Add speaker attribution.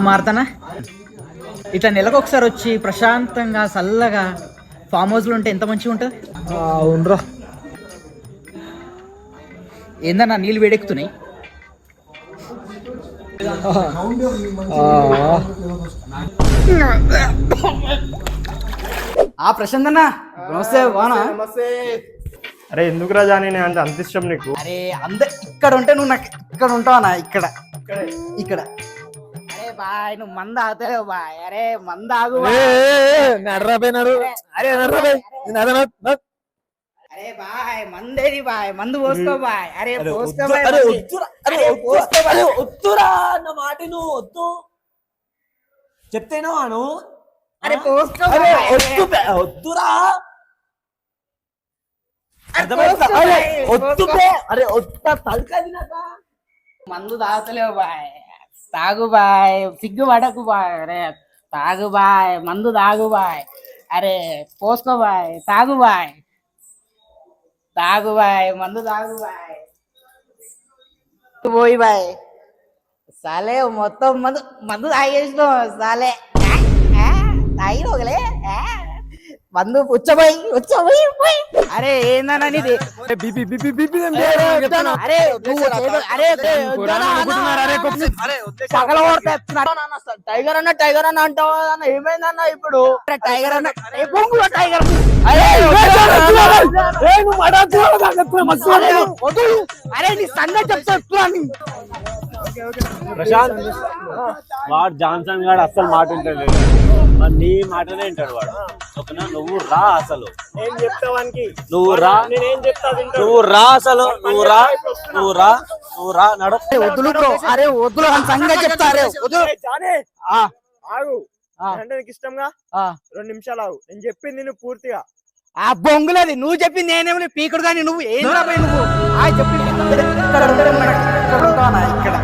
Speaker 1: మారుతానా ఇట్లా నెలకు ఒకసారి వచ్చి ప్రశాంతంగా చల్లగా ఫామ్ హౌస్లో ఉంటే ఎంత మంచిగా ఉంటుంది.
Speaker 2: అవునరా.
Speaker 1: ఏందన్నా నీళ్ళు వేడెక్కుతున్నాయి. ప్రశాంత్ అన్న నమస్తే. వానా
Speaker 2: అరే ఎందుకు రాజా నేను అంటే అంత ఇష్టం నీకు?
Speaker 1: అరే ఇక్కడ ఉంటే నువ్వు నాకు ఇక్కడ ఉంటావా? ఇక్కడ ఇక్కడ అరే బాయ్ నువ్వు మంద ఆగుతావు బాయ్. అరే మంద ఆగు. అరే బాయ్ మందేది బాయ్, మందు పోసుకో బాయ్. అరే పోసుకో
Speaker 3: వద్దురా అన్న మాట నువ్వు వద్దు చెప్తేనో అను.
Speaker 1: అరే పోసుకో
Speaker 3: వద్దురా.
Speaker 1: మందు తాగుతలేవు బాయ్. తాగు బాయ్, సిగ్గు పడకు బాయ్. అరే తాగు బాయ్, మందు తాగు బాయ్. అరే పోసుకో బాయ్, తాగు బాయ్, తాగు బాయ్, మందు తాగు బాయ్. పోయి బాయ్ సాలే మొత్తం మందు మందు తాగేసినావు సాలే. తాగినోగలే మందు వచ్చబోయి. అరే ఏందన్నా నీది? అరే టైగర్ అన్న టైగర్ అన్న అంటావా? ఏమైందన్నా ఇప్పుడు? టైగర్ అన్న టైగర్. అరే నీ సంగతి చెప్తా.
Speaker 2: ప్రశాంత్ వాడు జాన్సన్ గాడు అస్సలు మాట ఉంటాడు, నీ మాటనే వింటాడు వాడు. ఓకేనా? నువ్వు రా అసలు. ఏం చెప్తావానికి? నువ్వు రా. నేనేం చెప్తా? నువ్వు రా అసలు. నువ్వు రా నడు.
Speaker 1: వద్దులు బ్రో. అరే వద్దులు అని సంగతి చెప్తా. అరే వద్దు
Speaker 2: ఆగు అంటే నీకు ఇష్టంగా 2 నిమిషాలు ఆగు. నేను చెప్పింది నువ్వు పూర్తిగా.
Speaker 1: ఆ బొంగులేదు నువ్వు చెప్పింది. నేనేమో పీకుడు కానీ నువ్వు ఏం రాబోయి నువ్వు చెప్పింది ఇక్కడ